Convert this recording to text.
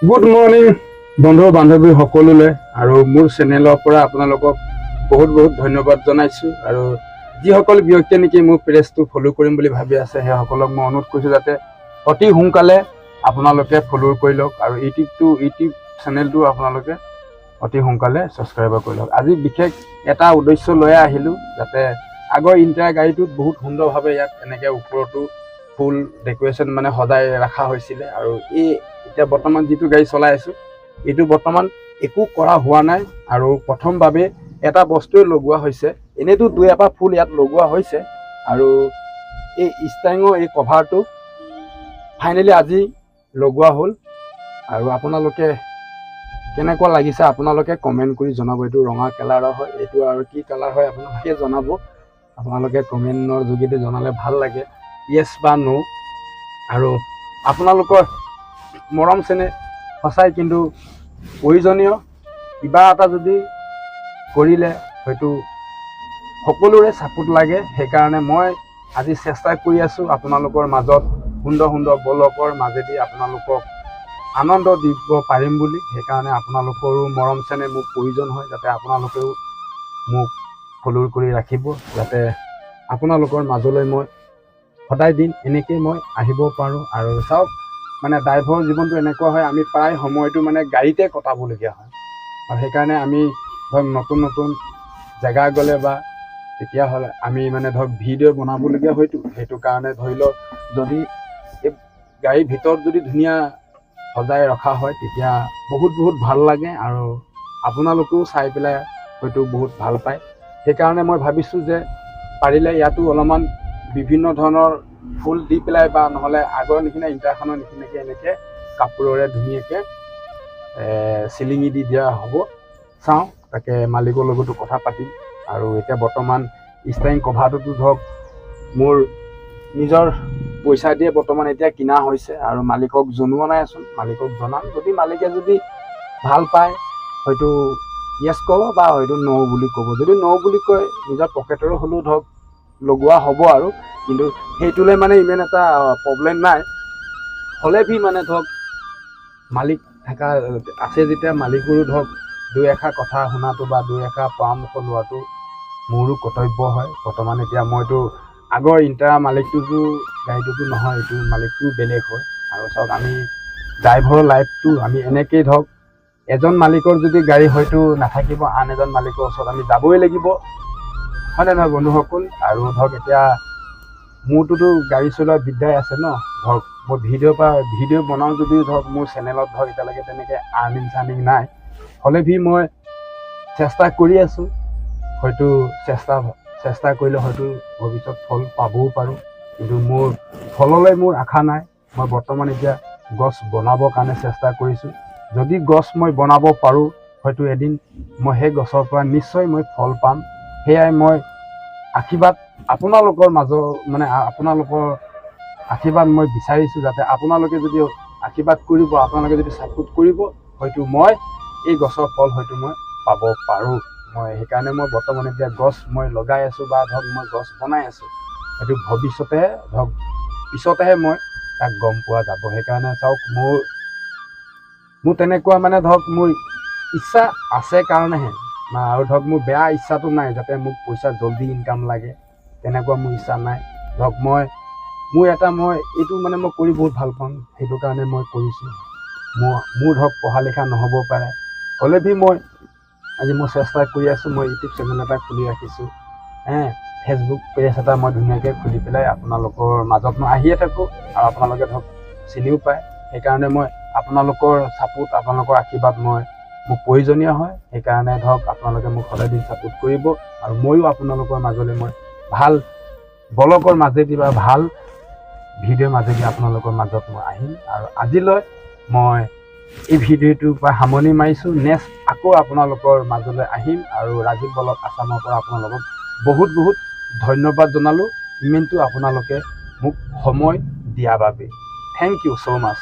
Good morning বন্ধু বান্ধৱী সকলোলৈ আৰু মোৰ চেনেলৰ পৰা আপোনালোকক বহুত বহুত ধন্যবাদ জনাইছোঁ আৰু যিসকল ব্যক্তিয়ে নেকি মোৰ পেজটো ফ'ল' কৰিম বুলি ভাবি আছে সেইসকলক মই অনুৰোধ কৰিছোঁ যাতে অতি সোনকালে আপোনালোকে ফ'ল' কৰি লওক আৰু ইউটিউব চেনেলটো আপোনালোকে অতি সোনকালে ছাবস্ক্ৰাইব কৰি লওক। আজি বিশেষ এটা উদ্দেশ্য লৈ আহিলোঁ যাতে আগৰ ইণ্টাৰ গাড়ীটোত বহুত সুন্দৰভাৱে ইয়াত এনেকৈ ওপৰতো ফুল ডেক'ৰেশ্যন মানে সজাই ৰখা হৈছিলে আৰু এতিয়া বৰ্তমান যিটো গাড়ী চলাই আছোঁ এইটো বৰ্তমান একো কৰা হোৱা নাই আৰু প্ৰথমভাৱে এটা বস্তুৱে লগোৱা হৈছে। এনেইতো দুই এপাহ ফুল ইয়াত লগোৱা হৈছে আৰু এই ষ্টাইঙৰ এই কভাৰটো ফাইনেলি আজি লগোৱা হ'ল আৰু আপোনালোকে কেনেকুৱা লাগিছে আপোনালোকে কমেণ্ট কৰি জনাব। এইটো ৰঙা কালাৰৰ হয়, এইটো আৰু কি কালাৰ হয় আপোনালোকে জনাব। আপোনালোকে কমেণ্টৰ যোগেদি জনালে ভাল লাগে, য়েছ বা ন'। আৰু আপোনালোকৰ মৰম চেনেহ সঁচাই কিন্তু প্ৰয়োজনীয়। কিবা এটা যদি কৰিলে হয়তো সকলোৰে ছাপোৰ্ট লাগে, সেইকাৰণে মই আজি চেষ্টা কৰি আছোঁ আপোনালোকৰ মাজত সুন্দৰ সুন্দৰ ব্লগৰ মাজেদি আপোনালোকক আনন্দ দিব পাৰিম বুলি। সেইকাৰণে আপোনালোকৰো মৰম চেনেহ মোক প্ৰয়োজন হয়, যাতে আপোনালোকেও মোক ফ'ল' কৰি ৰাখিব, যাতে আপোনালোকৰ মাজলৈ মই সদায় দিন এনেকৈ মই আহিব পাৰোঁ। আৰু চাওক মানে ড্ৰাইভাৰৰ জীৱনটো এনেকুৱা হয়, আমি প্ৰায় সময়টো মানে গাড়ীতে কটাবলগীয়া হয় আৰু সেইকাৰণে আমি ধৰক নতুন নতুন জেগা গ'লে বা তেতিয়াহ'লে আমি মানে ধৰক ভিডিঅ' বনাবলগীয়া হয়তো। সেইটো কাৰণে ধৰি লওক যদি এই গাড়ীৰ ভিতৰত যদি ধুনীয়া সজাই ৰখা হয় তেতিয়া বহুত ভাল লাগে আৰু আপোনালোকেও চাই পেলাই হয়তো বহুত ভাল পায়। সেইকাৰণে মই ভাবিছোঁ যে পাৰিলে ইয়াতো অলপমান বিভিন্ন ধৰণৰ ফুল দি পেলাই বা নহ'লে আগৰ নিচিনা ইণ্টাৰখনৰ নিচিনাকৈ এনেকৈ কাপোৰেৰে ধুনীয়াকৈ চিলিঙি দি দিয়া হ'ব। চাওঁ তাকে মালিকৰ লগতো কথা পাতিম। আৰু এতিয়া বৰ্তমান ষ্টাইং কভাৰটোতো ধৰক মোৰ নিজৰ পইচা দিয়ে বৰ্তমান এতিয়া কিনা হৈছে আৰু মালিকক জনোৱা নাইচোন। মালিকক জনাম, যদি মালিকে যদি ভাল পায় হয়তো য়েছ ক'ব বা হয়তো ন' বুলি ক'ব। যদি ন' বুলি কয় নিজৰ পকেটৰো হ'লেও ধৰক লগোৱা হ'ব আৰু, কিন্তু সেইটোলৈ মানে ইমান এটা প্ৰব্লেম নাই। হ'লে ভি মানে ধৰক মালিক থকা আছে যেতিয়া মালিকৰো ধৰক দুই এষাৰ কথা শুনাটো বা দুই এষাৰ পৰামৰ্শ লোৱাটো মোৰো কৰ্তব্য হয়। বৰ্তমান এতিয়া মইতো আগৰ ইণ্টাৰ মালিকটোতো গাড়ীটোতো নহয়, এইটো মালিকটো বেলেগ হয়। আৰু চাওক আমি ড্ৰাইভাৰৰ লাইফটো আমি এনেকৈয়ে ধৰক এজন মালিকৰ যদি গাড়ী হয়তো নাথাকিব, আন এজন মালিকৰ ওচৰত আমি যাবই লাগিব, হয়নে নহয় বন্ধুসকল? আৰু ধৰক এতিয়া মোৰটোতো গাড়ী চলোৱা বিদ্যাই আছে ন। ধৰক মই ভিডিঅ' বনাওঁ যদিও ধৰক মোৰ চেনেলত ধৰক এতিয়ালৈকে তেনেকৈ আৰ্নিং নাই। হ'লে ভি মই চেষ্টা কৰি আছোঁ, হয়তো চেষ্টা কৰিলে হয়তো ভৱিষ্যত ফল পাবও পাৰোঁ, কিন্তু মোৰ ফললৈ মোৰ আশা নাই। মই বৰ্তমান এতিয়া গছ বনাবৰ কাৰণে চেষ্টা কৰিছোঁ। যদি গছ মই বনাব পাৰোঁ হয়তো এদিন মই সেই গছৰ পৰা নিশ্চয় মই ফল পাম। সেয়াই মই আশীৰ্বাদ আপোনালোকৰ মানে আপোনালোকৰ আশীৰ্বাদ মই বিচাৰিছোঁ, যাতে আপোনালোকে যদি আশীৰ্বাদ কৰিব, আপোনালোকে যদি ছাপোৰ্ট কৰিব হয়তো মই এই গছৰ ফল হয়তো মই পাব পাৰোঁ। মই সেইকাৰণে মই বৰ্তমান এতিয়া গছ মই লগাই আছোঁ বা ধৰক মই গছ বনাই আছোঁ। সেইটো ভৱিষ্যতে ধৰক পিছতেহে মই তাক গম পোৱা যাব। সেইকাৰণে চাওক মোৰ তেনেকুৱা মানে ধৰক মোৰ ইচ্ছা আছে কাৰণেহে, আৰু ধৰক মোৰ বেয়া ইচ্ছাটো নাই যাতে মোক পইচা জল্দি ইনকাম লাগে, তেনেকুৱা মোৰ ইচ্ছা নাই। ধৰক মই এইটো মানে মই কৰি বহুত ভাল পাওঁ, সেইটো কাৰণে মই কৰিছোঁ। মোৰ ধৰক পঢ়া লিখা নহ'ব পাৰে, হ'লে ভি আজি মই চেষ্টা কৰি আছোঁ। মই ইউটিউব চেনেল এটা খুলি ৰাখিছোঁ, ফেচবুক পেজ এটা মই ধুনীয়াকৈ খুলি পেলাই আপোনালোকৰ মাজত মই আহিয়ে থাকোঁ আৰু আপোনালোকে ধৰক চিনিও পায়। সেইকাৰণে মই আপোনালোকৰ ছাপোৰ্ট, আপোনালোকৰ আশীৰ্বাদ মোক প্ৰয়োজনীয় হয়। সেইকাৰণে ধৰক আপোনালোকে মোক সদায় দিন ছাপোৰ্ট কৰিব আৰু ময়ো আপোনালোকৰ মাজলৈ মই ভাল ব্লগৰ মাজেদি বা ভাল ভিডিঅ'ৰ মাজেদি আপোনালোকৰ মাজত মই আহিম। আৰু আজিলৈ মই এই ভিডিঅ'টোৰ পৰা সামৰণি মাৰিছোঁ। নেক্সট আকৌ আপোনালোকৰ মাজলৈ আহিম আৰু ৰাজীৱ ব্লগ আছামৰ পৰা আপোনালোকক বহুত ধন্যবাদ জনালোঁ, ইমানটো আপোনালোকে মোক সময় দিয়াৰ বাবে। Thank you so' much.